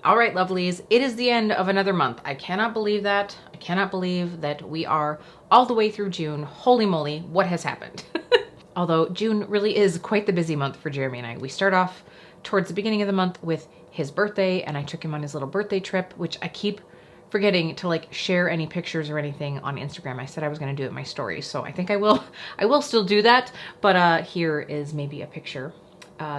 All right, lovelies, it is the end of another month. I cannot believe that. I cannot believe that we are all the way through June. Holy moly, what has happened? Although June really is quite the busy month for Jeremy and I. We start off towards the beginning of the month with his birthday, and I took him on his little birthday trip, which I keep forgetting to like share any pictures or anything on Instagram. I said I was going to do it in my stories, so I think I will still do that. But here is maybe a picture.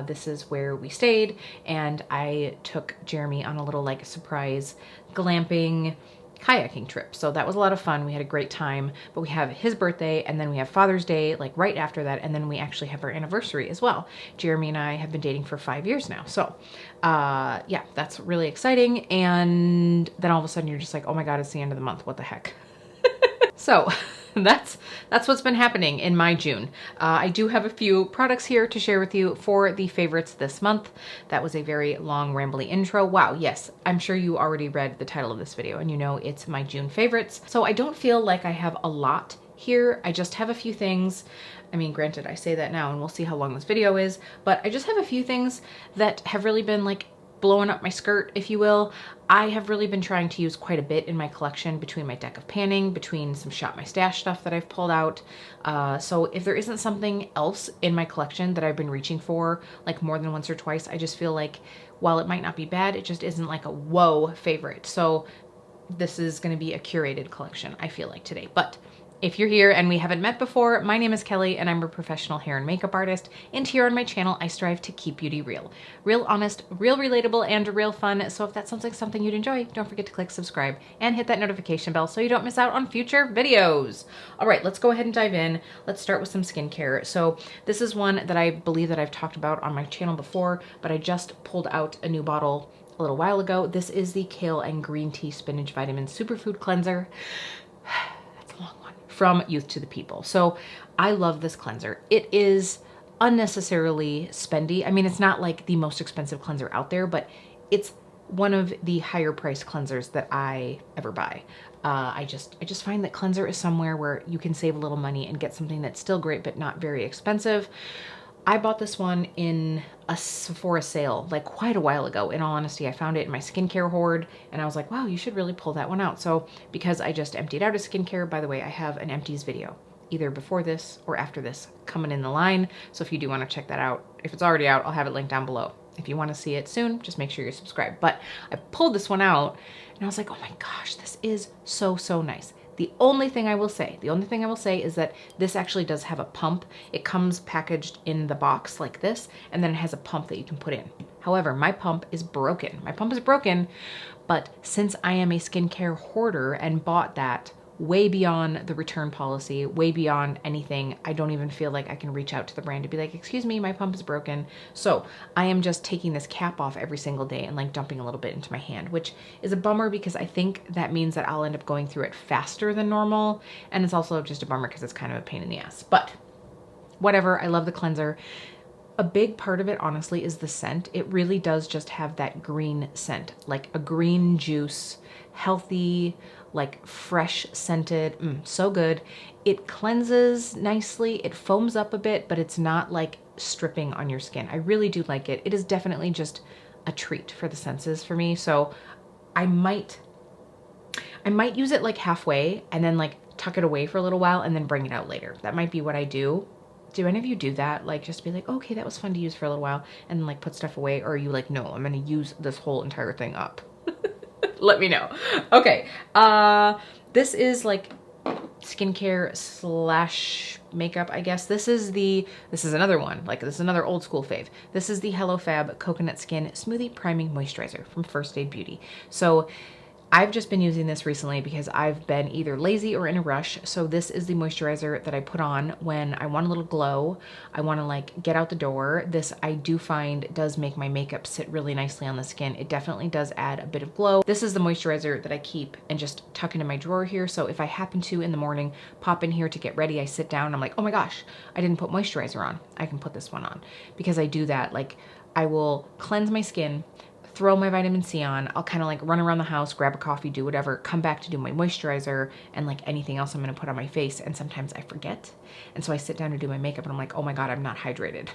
This is where we stayed, and I took Jeremy on a little like surprise glamping kayaking trip. So that was a lot of fun. We had a great time, but we have his birthday, and then we have Father's Day like right after that, and then we actually have our anniversary as well. Jeremy and I have been dating for 5 years now. So yeah, that's really exciting. And then all of a sudden you're just like, oh my God, it's the end of the month. What the heck? So that's what's been happening in my June. I do have a few products here to share with you for the favorites this month. That was a very long rambly intro. Wow, yes, I'm sure you already read the title of this video and you know it's my June favorites. So I don't feel like I have a lot here. I just have a few things. I mean, granted, I say that now and we'll see how long this video is, but I just have a few things that have really been like blowing up my skirt, if you will. I have really been trying to use quite a bit in my collection between my deck of panning, between some Shop My Stash stuff that I've pulled out. So if there isn't something else in my collection that I've been reaching for like more than once or twice, I just feel like while it might not be bad, it just isn't like a whoa favorite. So this is going to be a curated collection, I feel like, today. But if you're here and we haven't met before, my name is Kelly and I'm a professional hair and makeup artist. And here on my channel, I strive to keep beauty real. Real honest, real relatable, and real fun. So if that sounds like something you'd enjoy, don't forget to click subscribe and hit that notification bell so you don't miss out on future videos. All right, let's go ahead and dive in. Let's start with some skincare. So this is one that I believe that I've talked about on my channel before, but I just pulled out a new bottle a little while ago. This is the Kale and Green Tea Spinach Vitamin Superfood Cleanser. From Youth to the People. So I love this cleanser. It is unnecessarily spendy. I mean, it's not like the most expensive cleanser out there, but it's one of the higher priced cleansers that I ever buy. I just find that cleanser is somewhere where you can save a little money and get something that's still great, but not very expensive. I bought this one in a Sephora sale like quite a while ago. In all honesty, I found it in my skincare hoard and I was like, wow, you should really pull that one out. So because I just emptied out of skincare, by the way, I have an empties video either before this or after this coming in the line. So if you do want to check that out, if it's already out, I'll have it linked down below. If you want to see it soon, just make sure you're subscribed. But I pulled this one out and I was like, oh my gosh, this is so, so nice. The only thing I will say is that this actually does have a pump. It comes packaged in the box like this, and then it has a pump that you can put in. However, my pump is broken. But since I am a skincare hoarder and bought that way beyond the return policy, way beyond anything, I don't even feel like I can reach out to the brand to be like, excuse me, my pump is broken. So I am just taking this cap off every single day and like dumping a little bit into my hand, which is a bummer because I think that means that I'll end up going through it faster than normal. And it's also just a bummer because it's kind of a pain in the ass, but whatever. I love the cleanser. A big part of it, honestly, is the scent. It really does just have that green scent, like a green juice, healthy, like fresh scented, so good. It cleanses nicely, it foams up a bit, but it's not like stripping on your skin. I really do like it. It is definitely just a treat for the senses for me. So I might use it like halfway and then like tuck it away for a little while and then bring it out later. That might be what I do. Do any of you do that? Like just be like, okay, that was fun to use for a little while and then like put stuff away? Or are you like, no, I'm gonna use this whole entire thing up? Let me know. Okay, this is like skincare slash makeup, I guess. This is another one, like this is another old school fave. This is the Hello Fab Coconut Skin Smoothie Priming Moisturizer from First Aid Beauty. So I've just been using this recently because I've been either lazy or in a rush. So this is the moisturizer that I put on when I want a little glow. I want to like get out the door. This I do find does make my makeup sit really nicely on the skin. It definitely does add a bit of glow. This is the moisturizer that I keep and just tuck into my drawer here. So if I happen to in the morning pop in here to get ready, I sit down, I'm like, oh my gosh, I didn't put moisturizer on. I can put this one on because I do that. Like I will cleanse my skin, throw my vitamin C on, I'll kind of like run around the house, grab a coffee, do whatever, come back to do my moisturizer and like anything else I'm gonna put on my face. And sometimes I forget. And so I sit down to do my makeup and I'm like, oh my God, I'm not hydrated.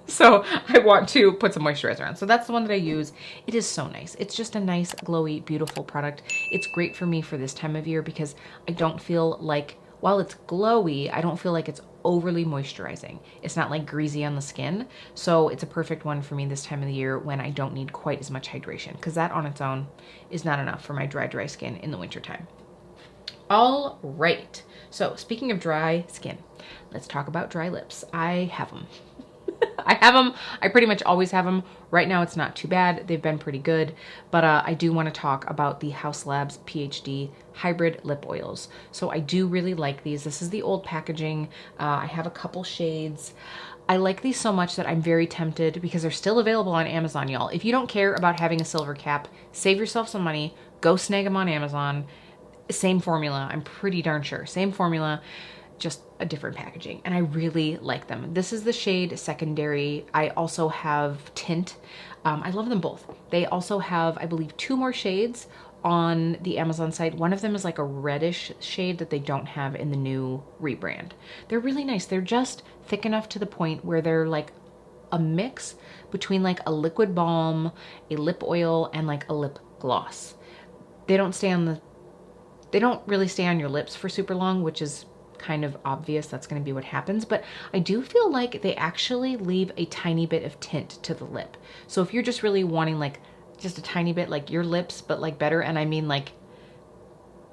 So I want to put some moisturizer on. So that's the one that I use. It is so nice. It's just a nice, glowy, beautiful product. It's great for me for this time of year because I don't feel like, while it's glowy, I don't feel like it's overly moisturizing. It's not like greasy on the skin. So it's a perfect one for me this time of the year when I don't need quite as much hydration, because that on its own is not enough for my dry skin in the wintertime. All right. So speaking of dry skin, let's talk about dry lips. I have them. I have them. I pretty much always have them. Right now it's not too bad. They've been pretty good. But I do want to talk about the Slabs PhD Hybrid Lip Oils. So I do really like these. This is the old packaging. I have a couple shades. I like these so much that I'm very tempted, because they're still available on Amazon, y'all. If you don't care about having a silver cap, save yourself some money. Go snag them on Amazon. Same formula. I'm pretty darn sure. Same formula, just a different packaging, and I really like them. This is the shade Secondary. I also have Tint. I love them both. They also have, I believe, 2 more shades on the Amazon site. One of them is like a reddish shade that they don't have in the new rebrand. They're really nice. They're just thick enough to the point where they're like a mix between like a liquid balm, a lip oil, and like a lip gloss. They don't really stay on your lips for super long, which is kind of obvious. That's going to be what happens. But I do feel like they actually leave a tiny bit of tint to the lip. So if you're just really wanting like just a tiny bit, like your lips, but like better, and I mean like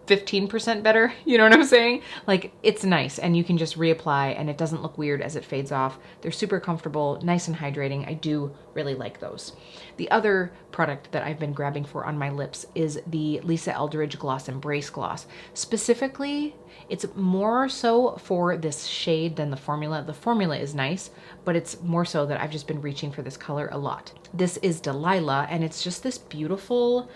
15% better, you know what I'm saying? Like, it's nice, and you can just reapply and it doesn't look weird as it fades off. They're super comfortable, nice and hydrating. I do really like those. The other product that I've been grabbing for on my lips is the Lisa Eldridge Gloss Embrace Gloss. Specifically, it's more so for this shade than the formula. The formula is nice, but it's more so that I've just been reaching for this color a lot. This is Delilah, and it's just this beautiful,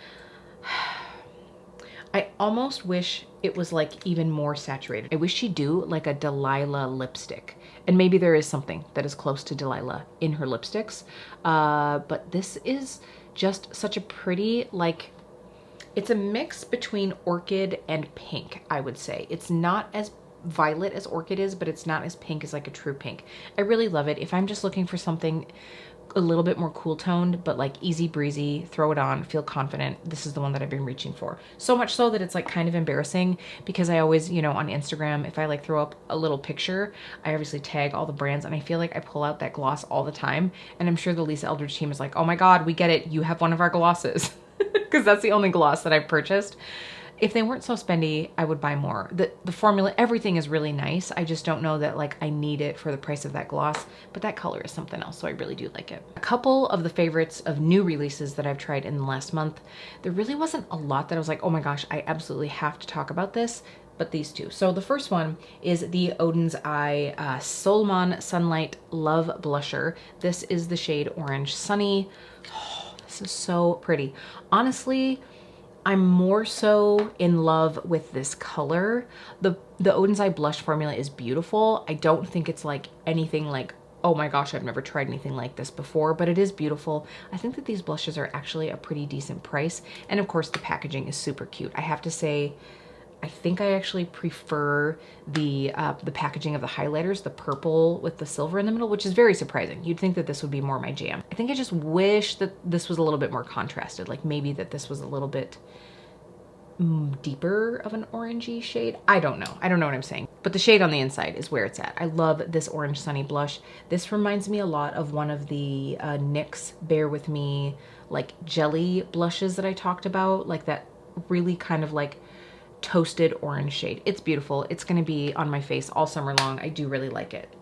I almost wish it was like even more saturated. I wish she'd do like a Delilah lipstick. And maybe there is something that is close to Delilah in her lipsticks. But this is just such a pretty, like, it's a mix between orchid and pink, I would say. It's not as violet as orchid is, but it's not as pink as like a true pink. I really love it. If I'm just looking for something a little bit more cool toned, but like easy breezy, throw it on, feel confident, this is the one that I've been reaching for. So much so that it's like kind of embarrassing, because I always, you know, on Instagram, if I like throw up a little picture, I obviously tag all the brands, and I feel like I pull out that gloss all the time. And I'm sure the Lisa Eldridge team is like, oh my God, we get it. You have one of our glosses. Because that's the only gloss that I've purchased. If they weren't so spendy, I would buy more. The formula, everything is really nice. I just don't know that like I need it for the price of that gloss, but that color is something else, so I really do like it. A couple of the favorites of new releases that I've tried in the last month, there really wasn't a lot that I was like, oh my gosh, I absolutely have to talk about this, but these two. So the first one is the Odin's Eye Solomon Sunlight Love Blusher. This is the shade Orange Sunny. Oh, this is so pretty. Honestly, I'm more so in love with this color. The Odin's Eye blush formula is beautiful. I don't think it's like anything like, oh my gosh, I've never tried anything like this before, but it is beautiful. I think that these blushes are actually a pretty decent price. And of course the packaging is super cute. I have to say, I think I actually prefer the packaging of the highlighters, the purple with the silver in the middle, which is very surprising. You'd think that this would be more my jam. I think I just wish that this was a little bit more contrasted, like maybe that this was a little bit deeper of an orangey shade. I don't know. I don't know what I'm saying. But the shade on the inside is where it's at. I love this Orange Sunny blush. This reminds me a lot of one of the NYX Bear With Me like jelly blushes that I talked about, like that really kind of like toasted orange shade. It's beautiful. It's going to be on my face all summer long. I do really like it.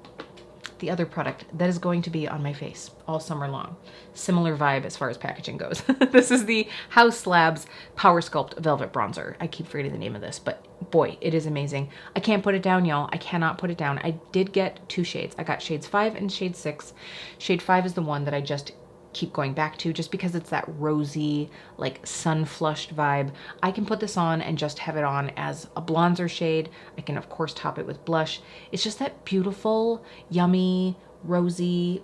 The other product that is going to be on my face all summer long. Similar vibe as far as packaging goes. This is the Slabs Power Sculpt Velvet Bronzer. I keep forgetting the name of this, but boy, it is amazing. I can't put it down, y'all. I cannot put it down. I did get 2 shades. I got shades 5 and shade 6. Shade 5 is the one that I just keep going back to, just because it's that rosy, like sun flushed vibe. I can put this on and just have it on as a bronzer shade. I can of course top it with blush. It's just that beautiful, yummy, rosy,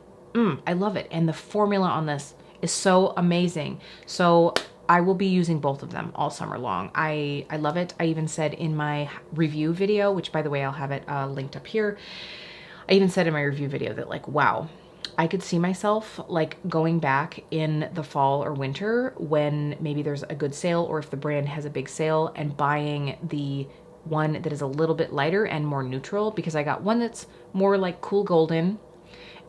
I love it. And the formula on this is so amazing. So I will be using both of them all summer long. I love it. I even said in my review video, which by the way, I'll have it linked up here. I even said in my review video that like, wow, I could see myself like going back in the fall or winter when maybe there's a good sale, or if the brand has a big sale, and buying the one that is a little bit lighter and more neutral, because I got one that's more like cool golden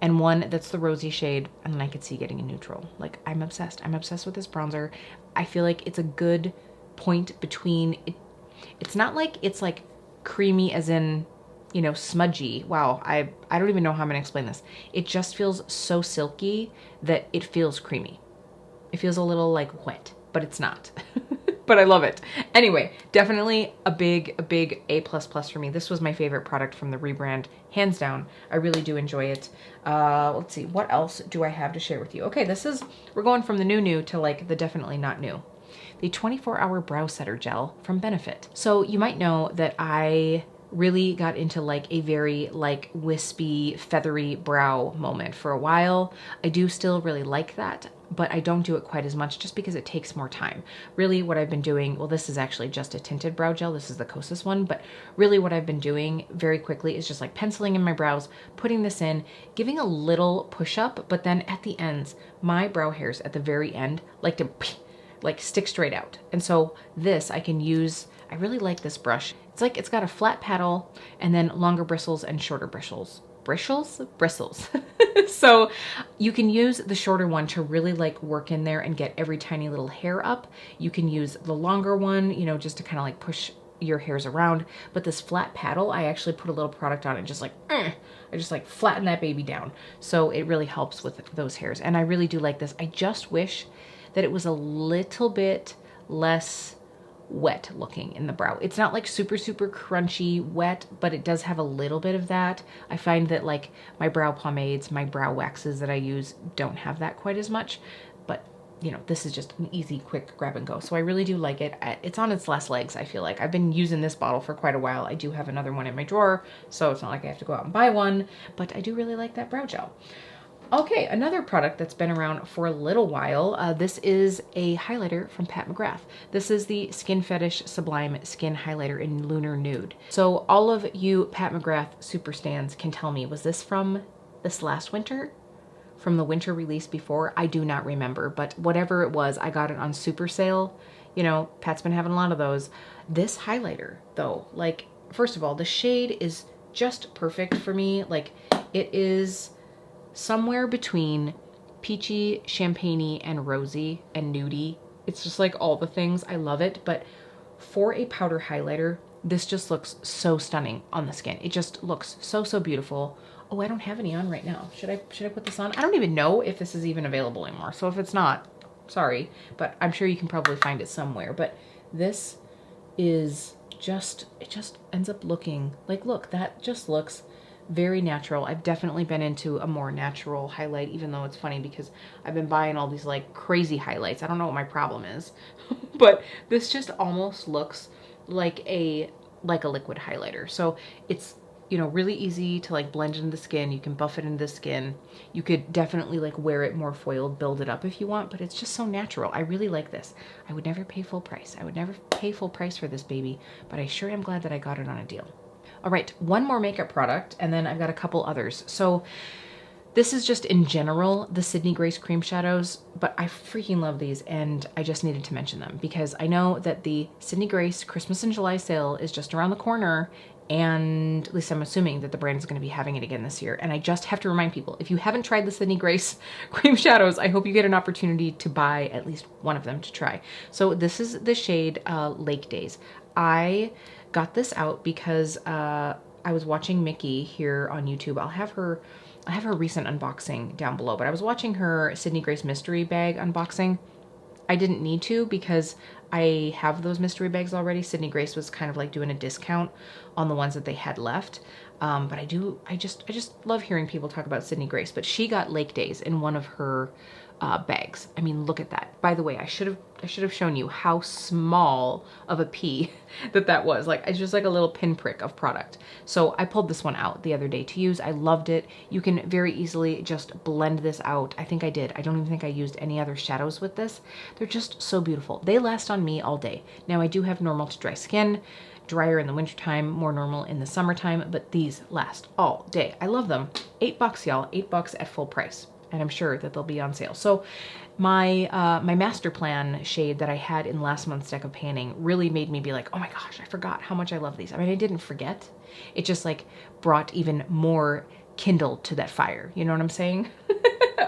and one that's the rosy shade, and then I could see getting a neutral. Like, I'm obsessed. I'm obsessed with this bronzer. I feel like it's a good point between it. It's not like it's like creamy as in, you know, smudgy. Wow, I don't even know how I'm gonna explain this. It just feels so silky that it feels creamy. It feels a little like wet, but it's not. But I love it. Anyway, definitely a big A++ for me. This was my favorite product from the rebrand, hands down. I really do enjoy it. Let's see, what else do I have to share with you? Okay, we're going from the new to like the definitely not new. The 24-hour brow setter gel from Benefit. So you might know that I really got into like a very like wispy, feathery brow moment for a while. I do still really like that, but I don't do it quite as much just because it takes more time. Really what I've been doing, well, this is actually just a tinted brow gel. This is the Kosas one, but really what I've been doing very quickly is just like penciling in my brows, putting this in, giving a little push up, but then at the ends, my brow hairs at the very end like to like stick straight out. And so this I can use, I really like this brush. It's like it's got a flat paddle and then longer bristles and shorter bristles. Bristles. So you can use the shorter one to really like work in there and get every tiny little hair up. You can use the longer one, you know, just to kind of like push your hairs around. But this flat paddle, I actually put a little product on it, just like, I just like flatten that baby down. So it really helps with those hairs. And I really do like this. I just wish that it was a little bit less wet looking in the brow. It's not like super crunchy wet, but it does have a little bit of that. I find that like my brow pomades, my brow waxes that I use don't have that quite as much, but you know, this is just an easy, quick grab and go. So I really do like it. It's on its last legs, I feel like. I've been using this bottle for quite a while. I do have another one in my drawer, so it's not like I have to go out and buy one, but I do really like that brow gel. Okay, another product that's been around for a little while. This is a highlighter from Pat McGrath. This is the Skin Fetish Sublime Skin Highlighter in Lunar Nude. So all of you Pat McGrath super stans can tell me, was this from this last winter? From the winter release before? I do not remember, but whatever it was, I got it on super sale. You know, Pat's been having a lot of those. This highlighter, though, like, first of all, the shade is just perfect for me. Like, it is somewhere between peachy, champagne-y, and rosy, and nudie. It's just like all the things. I love it. But for a powder highlighter, this just looks so stunning on the skin. It just looks so beautiful. Oh, I don't have any on right now. Should I put this on? I don't even know if this is even available anymore. So if it's not, sorry, but I'm sure you can probably find it somewhere. But this is just, it just ends up looking like, look, that just looks very natural. I've definitely been into a more natural highlight, even though it's funny because I've been buying all these like crazy highlights. I don't know what my problem is, but this just almost looks like a liquid highlighter. So it's, you know, really easy to like blend into the skin. You can buff it into the skin. You could definitely like wear it more foiled, build it up if you want, but it's just so natural. I really like this. I would never pay full price. I would never pay full price for this baby, but I sure am glad that I got it on a deal. All right, one more makeup product, and then I've got a couple others. So this is just in general, the Sydney Grace cream shadows, but I freaking love these, and I just needed to mention them because I know that the Sydney Grace Christmas in July sale is just around the corner, and at least I'm assuming that the brand is going to be having it again this year. And I just have to remind people, if you haven't tried the Sydney Grace cream shadows, I hope you get an opportunity to buy at least one of them to try. So this is the shade Lake Days. I got this out because I was watching Mickey here on YouTube. I have her recent unboxing down below, but I was watching her Sydney Grace mystery bag unboxing. I didn't need to because I have those mystery bags already. Sydney Grace was kind of like doing a discount on the ones that they had left. But I just love hearing people talk about Sydney Grace, but she got Lake Days in one of her bags. I mean, look at that. By the way, I should have shown you how small of a pea that was. Like, it's just like a little pinprick of product. So I pulled this one out the other day to use. I loved it. You can very easily just blend this out. I think I did. I don't even think I used any other shadows with this. They're just so beautiful. They last on me all day. Now I do have normal to dry skin. drier in the wintertime, more normal in the summertime, but these last all day. I love them. $8, y'all, $8 at full price. And I'm sure that they'll be on sale. So my my master plan shade that I had in last month's deck of panning really made me be like, oh my gosh, I forgot how much I love these. I mean, I didn't forget. It just like brought even more kindle to that fire. You know what I'm saying?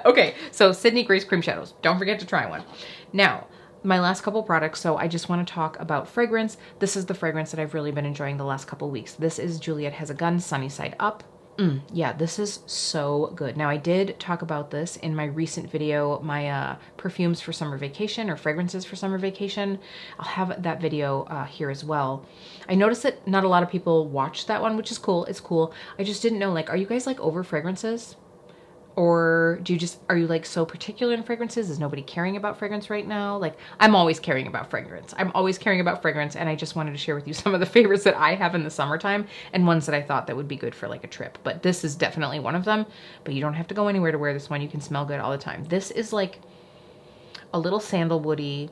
Okay, so Sydney Grace Cream Shadows. Don't forget to try one. Now, my last couple products, so I just want to talk about fragrance. This is the fragrance that I've really been enjoying the last couple weeks. This is Juliet Has a Gun Sunny Side Up. Yeah, this is so good. Now, I did talk about this in my recent video, my perfumes for summer vacation or fragrances for summer vacation. I'll have that video here as well. I noticed that not a lot of people watched that one, which is cool. It's cool. I just didn't know, like, are you guys like over fragrances? Or do you just, are you like so particular in fragrances? Is nobody caring about fragrance right now? Like, I'm always caring about fragrance. I'm always caring about fragrance, and I just wanted to share with you some of the favorites that I have in the summertime and ones that I thought that would be good for like a trip. But this is definitely one of them, but you don't have to go anywhere to wear this one. You can smell good all the time. This is like a little sandalwoody,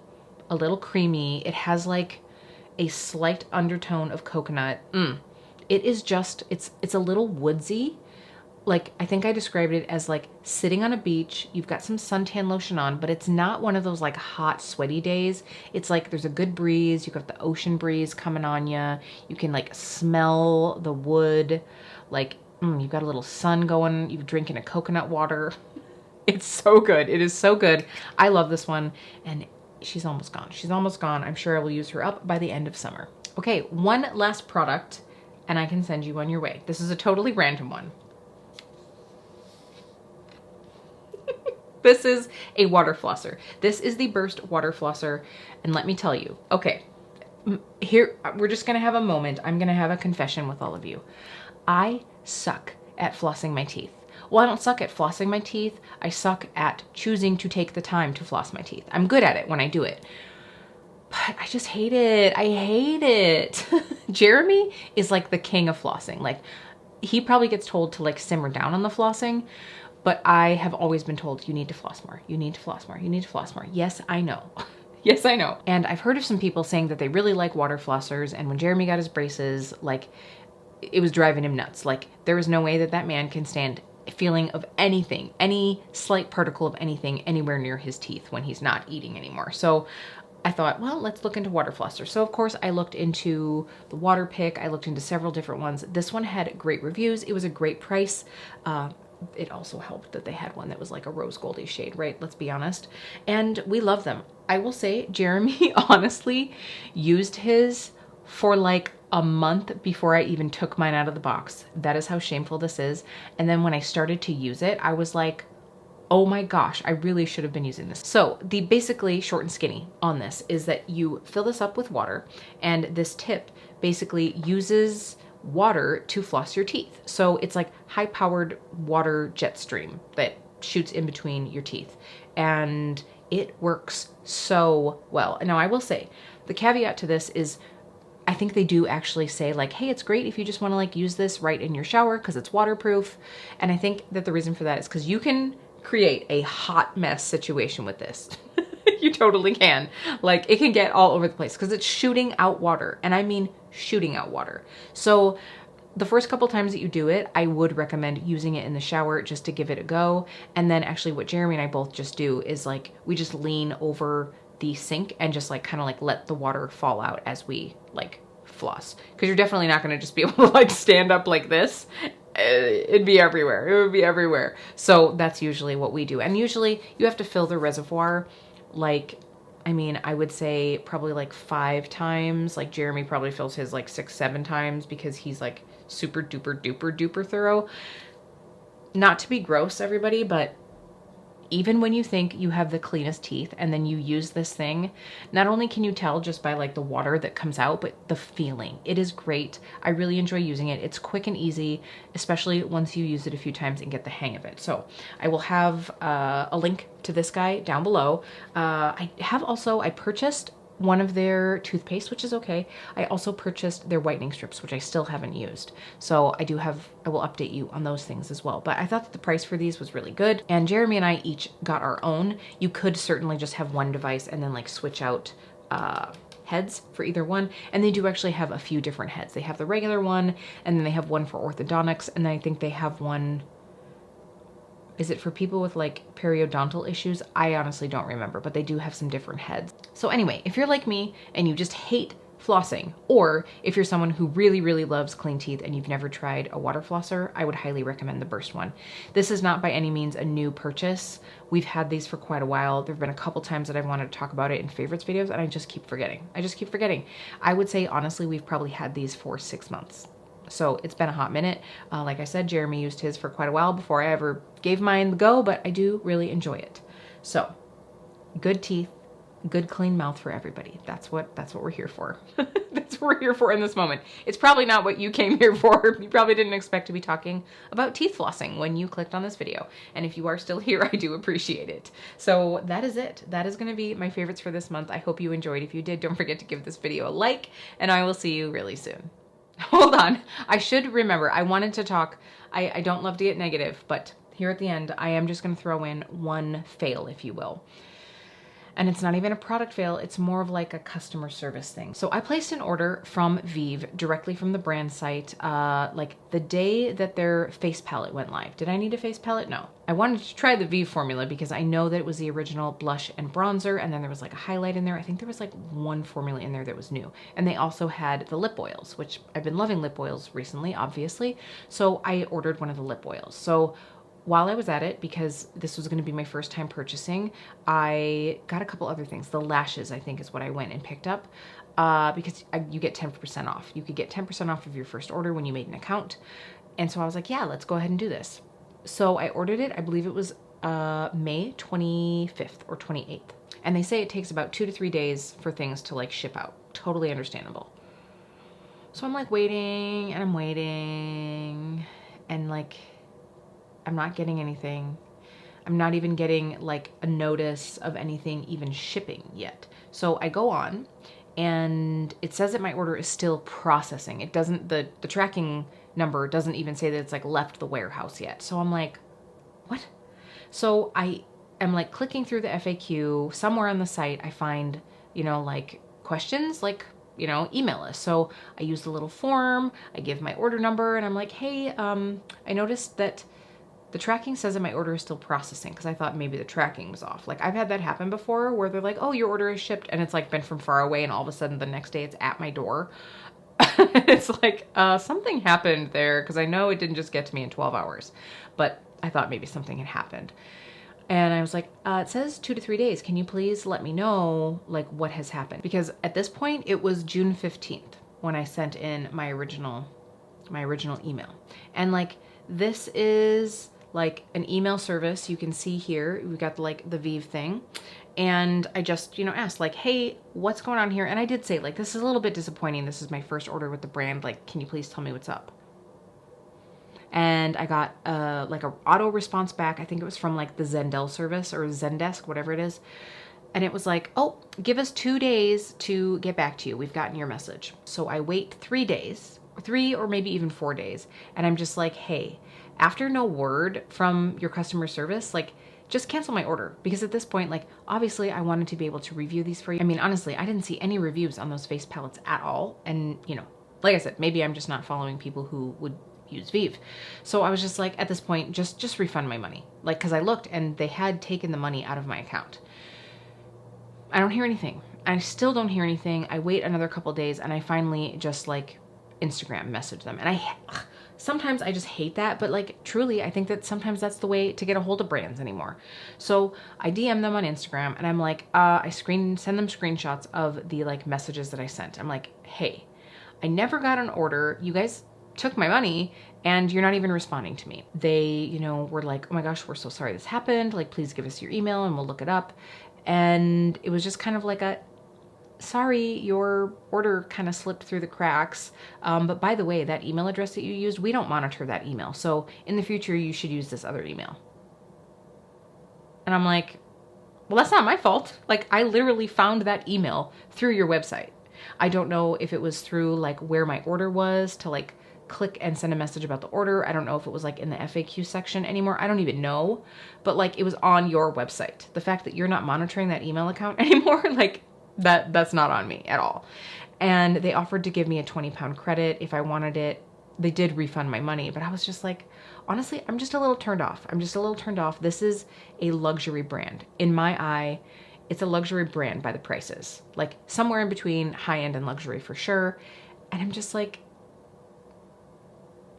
a little creamy. It has like a slight undertone of coconut. It is just, it's a little woodsy. Like, I think I described it as like sitting on a beach, you've got some suntan lotion on, but it's not one of those like hot, sweaty days. It's like there's a good breeze, you've got the ocean breeze coming on you. You can like smell the wood, like you've got a little sun going, you're drinking a coconut water. It's so good. It is so good. I love this one, and she's almost gone. She's almost gone. I'm sure I will use her up by the end of summer. Okay, one last product, and I can send you on your way. This is a totally random one. This is a water flosser. This is the Burst water flosser. And let me tell you, okay, here, we're just gonna have a moment. I'm gonna have a confession with all of you. I suck at flossing my teeth. Well, I don't suck at flossing my teeth. I suck at choosing to take the time to floss my teeth. I'm good at it when I do it, but I just hate it. I hate it. Jeremy is like the king of flossing. Like, he probably gets told to like simmer down on the flossing, but I have always been told, you need to floss more. You need to floss more. You need to floss more. Yes, I know. Yes, I know. And I've heard of some people saying that they really like water flossers. And when Jeremy got his braces, like, it was driving him nuts. Like, there is no way that that man can stand a feeling of anything, any slight particle of anything anywhere near his teeth when he's not eating anymore. So I thought, well, let's look into water flossers. So of course I looked into the Water Pick. I looked into several different ones. This one had great reviews. It was a great price. It also helped that they had one that was like a rose goldy shade, right? Let's be honest. And we love them. I will say Jeremy honestly used his for like a month before I even took mine out of the box. That is how shameful this is. And then when I started to use it, I was like, oh my gosh, I really should have been using this. So the basically short and skinny on this is that you fill this up with water, and this tip basically uses water to floss your teeth. So it's like high powered water jet stream that shoots in between your teeth, and it works so well. Now I will say the caveat to this is I think they do actually say like, hey, it's great if you just want to like use this right in your shower because it's waterproof. And I think that the reason for that is because you can create a hot mess situation with this. You totally can. Like, it can get all over the place because it's shooting out water, and I mean shooting out water. So the first couple times that you do it, I would recommend using it in the shower just to give it a go. And then actually what Jeremy and I both just do is like, we just lean over the sink and just like kind of like let the water fall out as we like floss. Because you're definitely not going to just be able to like stand up like this. It'd be everywhere. It would be everywhere. So that's usually what we do. And usually you have to fill the reservoir like, I mean, I would say probably like 5 times. Like Jeremy probably fills his like 6, 7 times because he's like super duper duper duper thorough. Not to be gross, everybody, but even when you think you have the cleanest teeth and then you use this thing, not only can you tell just by like the water that comes out, but the feeling. It is great. I really enjoy using it. It's quick and easy, especially once you use it a few times and get the hang of it. So I will have a link to this guy down below. I purchased one of their toothpaste, which is okay. I also purchased their whitening strips, which I still haven't used. So I will update you on those things as well. But I thought that the price for these was really good. And Jeremy and I each got our own. You could certainly just have one device and then like switch out heads for either one. And they do actually have a few different heads. They have the regular one, and then they have one for orthodontics, and then I think they have one, is it for people with like periodontal issues? I honestly don't remember, but they do have some different heads. So anyway, if you're like me and you just hate flossing, or if you're someone who really, really loves clean teeth and you've never tried a water flosser, I would highly recommend the Burst one. This is not by any means a new purchase. We've had these for quite a while. There've been a couple times that I've wanted to talk about it in favorites videos, and I just keep forgetting. I would say, honestly, we've probably had these for 6 months. So it's been a hot minute. Like I said, Jeremy used his for quite a while before I ever gave mine the go, but I do really enjoy it. So good teeth, good clean mouth for everybody. That's what we're here for. That's what we're here for in this moment. It's probably not what you came here for. You probably didn't expect to be talking about teeth flossing when you clicked on this video. And if you are still here, I do appreciate it. So that is it. That is going to be my favorites for this month. I hope you enjoyed. If you did, don't forget to give this video a like, and I will see you really soon. Hold on. I should remember. I wanted to talk. I don't love to get negative, but here at the end, I am just going to throw in one fail, if you will. And it's not even a product fail, it's more of like a customer service thing. So I placed an order from Vive directly from the brand site, like the day that their face palette went live. Did I need a face palette? No. I wanted to try the Vive formula because I know that it was the original blush and bronzer, and then there was like a highlight in there. I think there was like one formula in there that was new. And they also had the lip oils, which I've been loving lip oils recently, obviously. So I ordered one of the lip oils. So while I was at it, because this was going to be my first time purchasing, I got a couple other things. The lashes, I think, is what I went and picked up because you get 10% off. You could get 10% off of your first order when you made an account. And so I was like, yeah, let's go ahead and do this. So I ordered it. I believe it was May 25th or 28th. And they say it takes about 2 to 3 days for things to like ship out. Totally understandable. So I'm like waiting and I'm waiting and like, I'm not getting anything. I'm not even getting like a notice of anything even shipping yet. So I go on and it says that my order is still processing. It doesn't, the tracking number doesn't even say that it's like left the warehouse yet. So I'm like, what? So I am like clicking through the FAQ. Somewhere on the site I find, you know, like questions like, you know, email us. So I use the little form, I give my order number, and I'm like, hey, I noticed that the tracking says that my order is still processing, because I thought maybe the tracking was off. Like I've had that happen before where they're like, oh, your order is shipped, and it's like been from far away, and all of a sudden the next day it's at my door. It's like something happened there, because I know it didn't just get to me in 12 hours, but I thought maybe something had happened. And I was like, it says 2 to 3 days. Can you please let me know like what has happened? Because at this point it was June 15th when I sent in my original email. And like, this is like an email service. You can see here, we got like the Vive thing. And I just, you know, asked like, hey, what's going on here? And I did say like, this is a little bit disappointing. This is my first order with the brand. Like, can you please tell me what's up? And I got like a auto response back. I think it was from like the Zendel service or Zendesk, whatever it is. And it was like, oh, give us 2 days to get back to you. We've gotten your message. So I wait 3 days, 3 or maybe even 4 days. And I'm just like, hey, after no word from your customer service, like just cancel my order. Because at this point, like obviously I wanted to be able to review these for you. I mean, honestly, I didn't see any reviews on those face palettes at all. And you know, like I said, maybe I'm just not following people who would use Vive. So I was just like, at this point, just refund my money. Like, cause I looked and they had taken the money out of my account. I don't hear anything. I still don't hear anything. I wait another couple days and I finally just like Instagram message them. And sometimes I just hate that, but like truly, I think that sometimes that's the way to get a hold of brands anymore. So I DM them on Instagram and I'm like, send them screenshots of the like messages that I sent. I'm like, hey, I never got an order. You guys took my money and you're not even responding to me. They, you know, were like, oh my gosh, we're so sorry this happened. Like, please give us your email and we'll look it up. And it was just kind of like a, sorry, your order kind of slipped through the cracks. But by the way, that email address that you used, we don't monitor that email. So in the future, you should use this other email. And I'm like, well, that's not my fault. Like, I literally found that email through your website. I don't know if it was through like where my order was to like click and send a message about the order. I don't know if it was like in the FAQ section anymore. I don't even know, but like it was on your website. The fact that you're not monitoring that email account anymore, like That's not on me at all. And they offered to give me a 20-pound credit if I wanted it. They did refund my money, but I was just like, honestly, I'm just a little turned off. I'm just a little turned off. This is a luxury brand. In my eye, it's a luxury brand by the prices. Like somewhere in between high-end and luxury for sure. And I'm just like,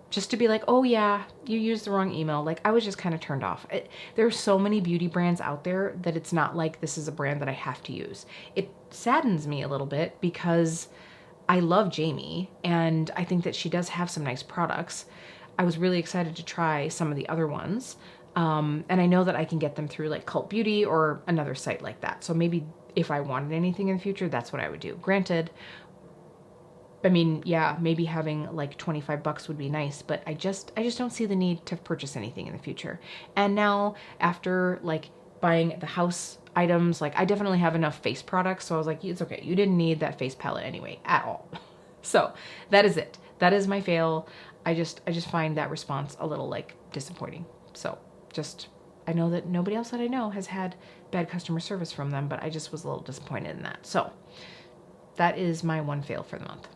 just to be like, oh yeah, you used the wrong email. Like I was just kind of turned off. There are so many beauty brands out there that it's not like this is a brand that I have to use. It saddens me a little bit because I love Jamie and I think that she does have some nice products. I was really excited to try some of the other ones. And I know that I can get them through like Cult Beauty or another site like that. So maybe if I wanted anything in the future, that's what I would do. Granted, I mean, yeah, maybe having like 25 bucks would be nice, but I just don't see the need to purchase anything in the future. And now after like buying the house items, like I definitely have enough face products. So I was like, it's okay. You didn't need that face palette anyway at all. So that is it. That is my fail. I just find that response a little like disappointing. So I know that nobody else that I know has had bad customer service from them, but I just was a little disappointed in that. So that is my one fail for the month.